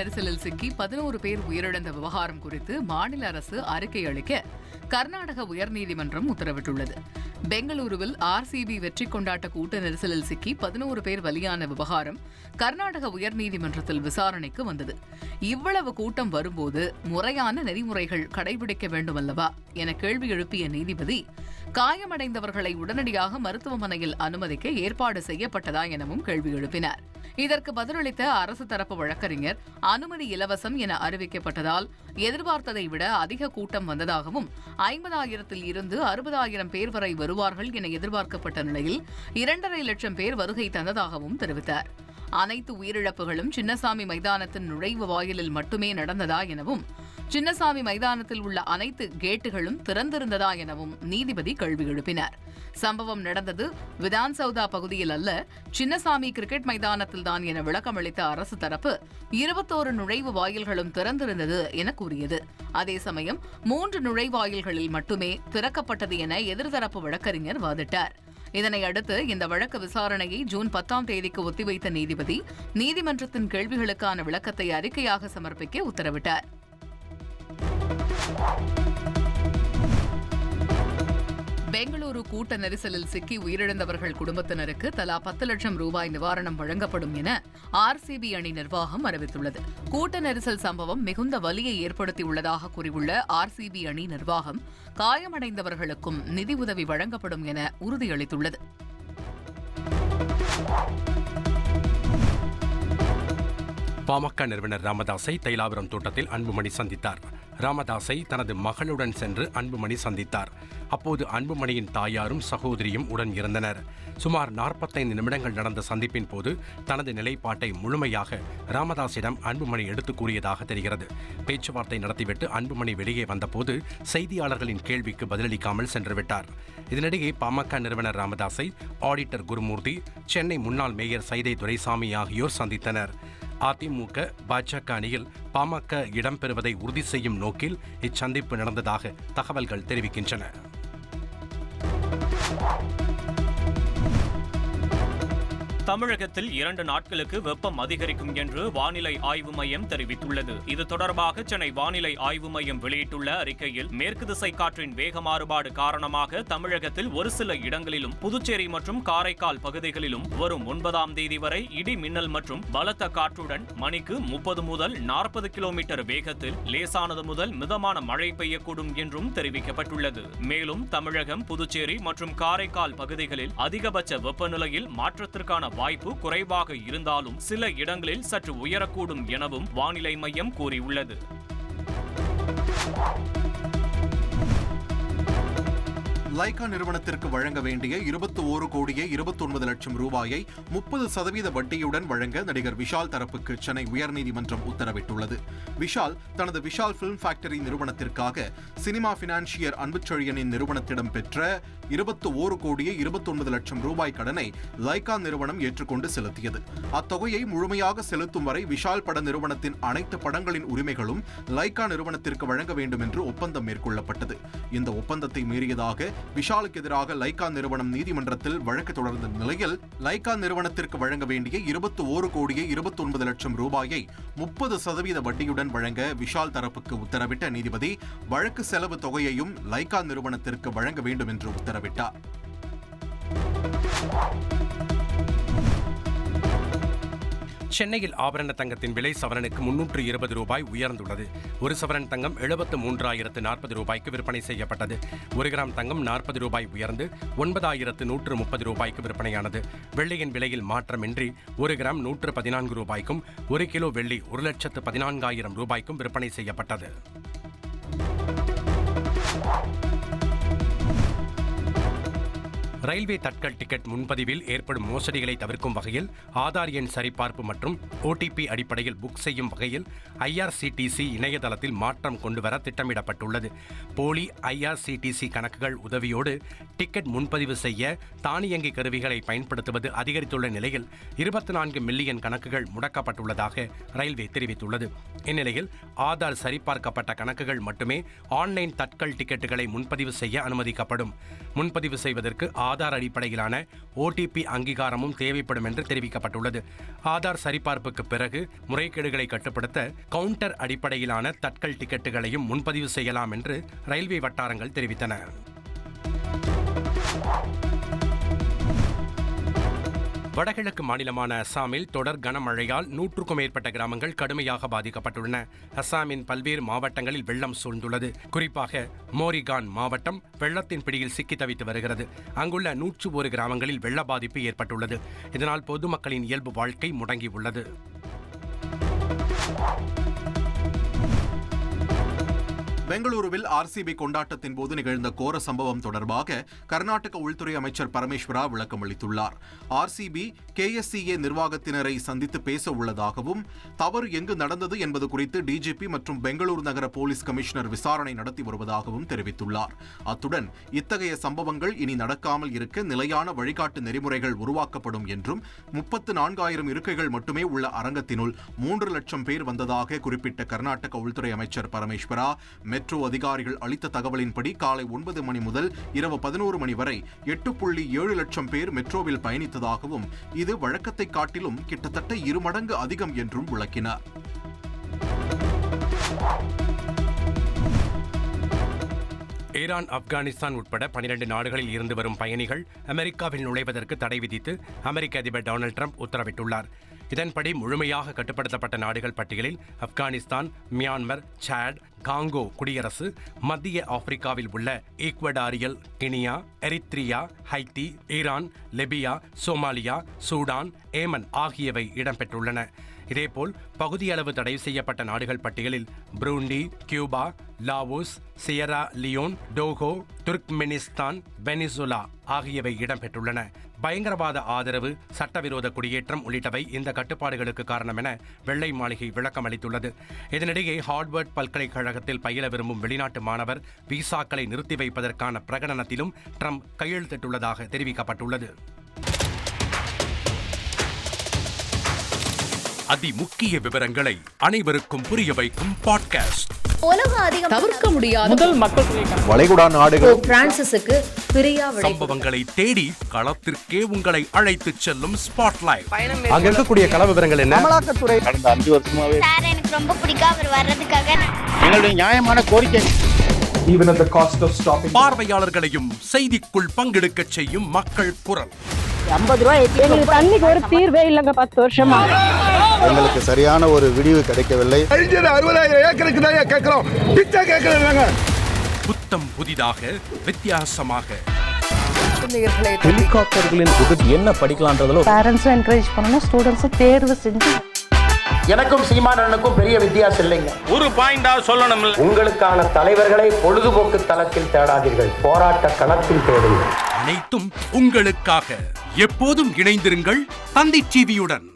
நெரிசலில் சிக்கி 11 பேர் உயிரிழந்த விவகாரம் குறித்து மாநில அரசு அறிக்கை அளிக்க கர்நாடக உயர்நீதிமன்றம் உத்தரவிட்டுள்ளது. பெங்களூருவில் ஆர்சிபி வெற்றி கொண்டாட்ட கூட்ட நெரிசலில் சிக்கி 11 பேர் பலியான விவகாரம் கர்நாடக உயர்நீதிமன்றத்தில் விசாரணைக்கு வந்தது. இவ்வளவு கூட்டம் வரும்போது முறையான நெறிமுறைகள் கடைபிடிக்க வேண்டுமல்லவா என கேள்வி எழுப்பிய நீதிபதி, காயமடைந்தவர்களை உடனடியாக மருத்துவமனையில் அனுமதிக்க ஏற்பாடு செய்யப்பட்டதா எனவும் கேள்வி எழுப்பினார். இதற்கு பதிலளித்த அரசு தரப்பு வழக்கறிஞர், அனுமதி இலவசம் என அறிவிக்கப்பட்டதால் எதிர்பார்த்ததை விட அதிக கூட்டம் வந்ததாகவும் 50,000 இருந்து 60,000 பேர் வரை வருவார்கள் என எதிர்பார்க்கப்பட்ட நிலையில் 2.5 லட்சம் பேர் வருகை தந்ததாகவும் தெரிவித்தார். அனைத்து உயிரிழப்புகளும் சின்னசாமி மைதானத்தின் நுழைவு வாயிலில் மட்டுமே நடந்ததா எனவும், சின்னசாமி மைதானத்தில் உள்ள அனைத்து கேட்டுகளும் திறந்திருந்ததா எனவும் நீதிபதி கேள்வி எழுப்பினார். சம்பவம் நடந்தது விதான்சௌதா பகுதியில் அல்ல, சின்னசாமி கிரிக்கெட் மைதானத்தில்தான் என விளக்கமளித்த அரசு தரப்பு 21 நுழைவு வாயில்களும் திறந்திருந்தது என கூறியது. அதே சமயம் 3 நுழைவாயில்களில் மட்டுமே திறக்கப்பட்டது என எதிர்தரப்பு வழக்கறிஞர் வாதிட்டார். இதனை அடுத்து இந்த வழக்கு விசாரணையை ஜூன் 10ஆம் தேதிக்கு ஒத்திவைத்த நீதிபதி, நீதிமன்றத்தின் கேள்விகளுக்கான விளக்கத்தை அறிக்கையாக சமர்ப்பிக்க உத்தரவிட்டார். பெங்களூரு கூட்ட நெரிசலில் சிக்கி உயிரிழந்தவர்கள் குடும்பத்தினருக்கு தலா 10 லட்சம் ரூபாய் நிவாரணம் வழங்கப்படும் என ஆர்சிபி அணி நிர்வாகம் அறிவித்துள்ளது. கூட்ட நெரிசல் சம்பவம் மிகுந்த வலியை ஏற்படுத்தியுள்ளதாக கூறியுள்ள ஆர்சிபி அணி நிர்வாகம், காயமடைந்தவர்களுக்கும் நிதி உதவி வழங்கப்படும் என உறுதியளித்துள்ளது. பாமக நிறுவனர் ராமதாஸை தைலாபுரம் தோட்டத்தில் அன்புமணி சந்தித்தார். ராமதாஸை தனது மகளுடன் சென்று அன்புமணி சந்தித்தார். அப்போது அன்புமணியின் தாயாரும் சகோதரியும் உடன் இருந்தனர். சுமார் 45 நிமிடங்கள் நடந்த சந்திப்பின் போது தனது நிலைப்பாட்டை முழுமையாக ராமதாஸிடம் அன்புமணி எடுத்துக் கூறியதாக தெரிகிறது. பேச்சுவார்த்தை நடத்திவிட்டு அன்புமணி வெளியே வந்தபோது செய்தியாளர்களின் கேள்விக்கு பதிலளிக்காமல் சென்றுவிட்டார். இதனிடையே பாமக நிறுவனர் ராமதாஸை ஆடிட்டர் குருமூர்த்தி, சென்னை முன்னாள் மேயர் சைதை துரைசாமி ஆகியோர் சந்தித்தனர். அதிமுக, பாஜக அணியில் பாமக இடம்பெறுவதை உறுதி செய்யும் நோக்கில் இச்சந்திப்பு நடந்ததாக தகவல்கள் தெரிவிக்கின்றன. தமிழகத்தில் 2 நாட்களுக்கு வெப்பம் அதிகரிக்கும் என்று வானிலை ஆய்வு மையம் தெரிவித்துள்ளது. இது தொடர்பாக சென்னை வானிலை ஆய்வு மையம் வெளியிட்டுள்ள அறிக்கையில், மேற்கு திசை காற்றின் வேக மாறுபாடு காரணமாக தமிழகத்தில் ஒரு சில இடங்களிலும் புதுச்சேரி மற்றும் காரைக்கால் பகுதிகளிலும் வரும் 9ஆம் தேதி வரை இடி மின்னல் மற்றும் பலத்த காற்றுடன் மணிக்கு 30 முதல் 40 கிலோமீட்டர் வேகத்தில் லேசானது முதல் மிதமான மழை பெய்யக்கூடும் என்றும் தெரிவிக்கப்பட்டுள்ளது. மேலும் தமிழகம், புதுச்சேரி மற்றும் காரைக்கால் பகுதிகளில் அதிகபட்ச வெப்பநிலையில் மாற்றத்திற்கான வாய்ப்பு குறைவாக இருந்தாலும் சில இடங்களில் சற்று உயரக்கூடும் எனவும் வானிலை மையம் கூறியுள்ளது. லைகா நிறுவனத்திற்கு வழங்க வேண்டிய 21 கோடியே 29 லட்சம் ரூபாயை 30% வட்டியுடன் வழங்க நடிகர் விஷால் தரப்புக்கு சென்னை உயர்நீதிமன்றம் உத்தரவிட்டுள்ளது. விஷால் தனது விஷால் பிலிம் ஃபேக்டரி நிறுவனத்திற்காக சினிமா பினான்சியர் அன்புச்செழியனின் நிறுவனத்திடம் பெற்ற 21 கோடியே 29 லட்சம் ரூபாய் கடனை லைகா நிறுவனம் ஏற்றுக்கொண்டு செலுத்தியது. அத்தொகையை முழுமையாக செலுத்தும் வரை விஷால் பட நிறுவனத்தின் அனைத்து படங்களின் உரிமைகளும் லைகா நிறுவனத்திற்கு வழங்க வேண்டும் என்று ஒப்பந்தம் மேற்கொள்ளப்பட்டது. இந்த ஒப்பந்தத்தை மீறியதாக விஷாலுக்கு எதிராக லைகா நிறுவனம் நீதிமன்றத்தில் வழக்கு தொடர்ந்த நிலையில், லைகா நிறுவனத்திற்கு வழங்க வேண்டிய 21 கோடியே 29 லட்சம் ரூபாயை 30% வட்டியுடன் வழங்க விஷால் தரப்புக்கு உத்தரவிட்ட நீதிபதி, வழக்கு செலவு தொகையையும் லைகா நிறுவனத்திற்கு வழங்க வேண்டும் என்று உத்தரவிட்டார். சென்னையில் ஆபரண தங்கத்தின் விலை சவரனுக்கு 320 ரூபாய் உயர்ந்துள்ளது. ஒரு சவரன் தங்கம் 73,040 ரூபாய்க்கு விற்பனை செய்யப்பட்டது. 1 கிராம் தங்கம் 40 ரூபாய் உயர்ந்து 9,130 ரூபாய்க்கு விற்பனையானது. வெள்ளியின் விலையில் மாற்றமின்றி 1 கிராம் 114 ரூபாய்க்கும் 1 கிலோ வெள்ளி 1,14,000 ரூபாய்க்கும் விற்பனை செய்யப்பட்டது. ரயில்வே தட்கல் டிக்கெட் முன்பதிவில் ஏற்படும் மோசடிகளை தவிர்க்கும் வகையில் ஆதார் எண் சரிபார்ப்பு மற்றும் ஓடிபி அடிப்படையில் புக் செய்யும் வகையில் ஐஆர்சிடிசி இணையதளத்தில் மாற்றம் கொண்டுவர திட்டமிடப்பட்டுள்ளது. போலி ஐஆர்சிடிசி கணக்குகள் உதவியோடு டிக்கெட் முன்பதிவு செய்ய தானியங்கி கருவிகளை பயன்படுத்துவது அதிகரித்துள்ள நிலையில் 24 மில்லியன் கணக்குகள் முடக்கப்பட்டுள்ளதாக ரயில்வே தெரிவித்துள்ளது. இந்நிலையில் ஆதார் சரிபார்க்கப்பட்ட கணக்குகள் மட்டுமே ஆன்லைன் தட்கல் டிக்கெட்டுகளை முன்பதிவு செய்ய அனுமதிக்கப்படும். முன்பதிவு செய்வதற்கு ஆதார் அடிப்படையிலான OTP அங்கீகாரமும் தேவைப்படும் என்று தெரிவிக்கப்பட்டுள்ளது. ஆதார் சரிபார்ப்புக்கு பிறகு முறைகேடுகளை கட்டுப்படுத்த கவுண்டர் அடிப்படையிலான தட்கல் டிக்கெட்டுகளையும் முன்பதிவு செய்யலாம் என்று ரயில்வே வட்டாரங்கள் தெரிவித்தன. வடகிழக்கு மாநிலமான அசாமில் தொடர் கனமழையால் 100க்கும் மேற்பட்ட கிராமங்கள் கடுமையாக பாதிக்கப்பட்டுள்ளன. அசாமின் பல்வேறு மாவட்டங்களில் வெள்ளம் சூழ்ந்துள்ளது. குறிப்பாக மோரிகான் மாவட்டம் வெள்ளத்தின் பிடியில் சிக்கி தவித்து வருகிறது. அங்குள்ள 101 கிராமங்களில் வெள்ள பாதிப்பு ஏற்பட்டுள்ளது. இதனால் பொதுமக்களின் இயல்பு வாழ்க்கை முடங்கியுள்ளது. பெங்களூருவில் RCB கொண்டாட்டத்தின் போது நிகழ்ந்த கோர சம்பவம் தொடர்பாக கர்நாடக உள்துறை அமைச்சர் பரமேஸ்வரா விளக்கம் அளித்துள்ளார். RCB KSCA நிர்வாகத்தினரை சந்தித்து பேச உள்ளதாகவும் தவறு எங்கு நடந்தது என்பது குறித்து DGP மற்றும் பெங்களூரு நகர போலீஸ் கமிஷனர் விசாரணை நடத்தி வருவதாகவும் தெரிவித்துள்ளார். அத்துடன் இத்தகைய சம்பவங்கள் இனி நடக்காமல் இருக்க நிலையான வழிகாட்டு நெறிமுறைகள் உருவாக்கப்படும் என்றும் 34,000 இருக்கைகள் மட்டுமே உள்ள அரங்கத்தினுள் 3 லட்சம் பேர் வந்ததாக குறிப்பிட்ட கர்நாடக உள்துறை அமைச்சர் பரமேஸ்வரா மெட்ரோ அதிகாரிகள் அளித்த தகவலின்படி காலை 9 மணி முதல் இரவு 11 மணி வரை 8.7 லட்சம் பேர் மெட்ரோவில் பயணித்ததாகவும் இது வழக்கத்தை காட்டிலும் கிட்டத்தட்ட 2 மடங்கு அதிகம் என்றும் விளக்கினார். ஈரான், ஆப்கானிஸ்தான் உட்பட 12 நாடுகளில் இருந்து வரும் பயணிகள் அமெரிக்காவில் நுழைவதற்கு தடை விதித்து அமெரிக்க அதிபர் டொனால்ட் ட்ரம்ப் உத்தரவிட்டுள்ளார். இதன்படி முழுமையாக கட்டுப்படுத்தப்பட்ட நாடுகள் பட்டியலில் ஆப்கானிஸ்தான், மியான்மர், சாட், காங்கோ குடியரசு, மத்திய ஆப்பிரிக்காவில் உள்ள Equatorial Guinea, Eritrea, Haiti, Iran, Libya, Somalia, Sudan, Yemen ஆகியவை இடம்பெற்றுள்ளன. இதேபோல் பகுதியளவு தடை செய்யப்பட்ட நாடுகள் பட்டியலில் Burundi, Cuba, Laos, Sierra Leone, Togo, Turkmenistan, Venezuela ஆகியவை இடம்பெற்றுள்ளன. பயங்கரவாத ஆதரவு, சட்டவிரோத குடியேற்றம் உள்ளிட்டவை இந்த கட்டுப்பாடுகளுக்கு காரணம் என வெள்ளை மாளிகை விளக்கம் அளித்துள்ளது. இதனிடையே ஹார்வர்ட் பல்கலைக்கழகத்தில் பயில விரும்பும் வெளிநாட்டு மாணவர் விசாக்களை நிறுத்தி வைப்பதற்கான பிரகடனத்திலும் ட்ரம்ப் கையெழுத்திட்டுள்ளதாக தெரிவிக்கப்பட்டுள்ளது. அதிமுக்கிய விவரங்களை அனைவருக்கும் புரிய வைக்கும் பாட்காஸ்ட். தவிர்க்க முடியாத முதல் மக்கள் வளைகுடா நாடுகள் பிரான்சிஸுக்கு பிரியா சம்பவங்களை தேடி களத்திற்கே உங்களை அழைத்து செல்லும் ஸ்பாட்லைட். அங்க இருக்கக்கூடிய கள விவரங்கள் என்ன? அமலாக்கத்துறை கடந்த 5 வருஷமாவே சார் எனக்கு ரொம்ப பிடிக்கும் அவர் வர்றதுக்காக எங்களுடைய நியாயமான கோரிக்கை. Even at the cost of stopping. பார்வையாளர்களையும் செய்திக்குள் பங்கெடுக்க செய்யும் மக்கள் குரல். 50 ரூபாய் எங்களுக்கு தண்ணிக்கு ஒரு தீர்வே இல்லங்க 10 வருஷமா. எங்களுக்கு சரியான ஒரு விடிவு கிடைக்கவில்லை. 60,000 ஏக்கருக்கு தான் கேட்கிறோம், பிச்சை கேட்கறாங்க. புத்தம் புதிதாக, வித்தியாசமாக ஹெலிகாப்டர்களின் விபத்து என்ன படிக்கலான்றதுல பேரண்ட்ஸும் என்கரேஜ் பண்ணணும், ஸ்டூடெண்ட்ஸும் தேர்வு செஞ்சு. எனக்கும் சீமானனுக்கும் பெரிய வித்தியாசம் இல்லைங்க. ஒரு பாயிண்டா சொல்லணும். உங்களுக்கான தலைவர்களை பொழுதுபோக்கு தளத்தில் தேடாதீர்கள், போராட்ட களத்தில் தேடுங்கள். அனைத்தும் உங்களுக்காக. எப்போதும் இணைந்திருங்கள் தந்தி டிவியுடன்.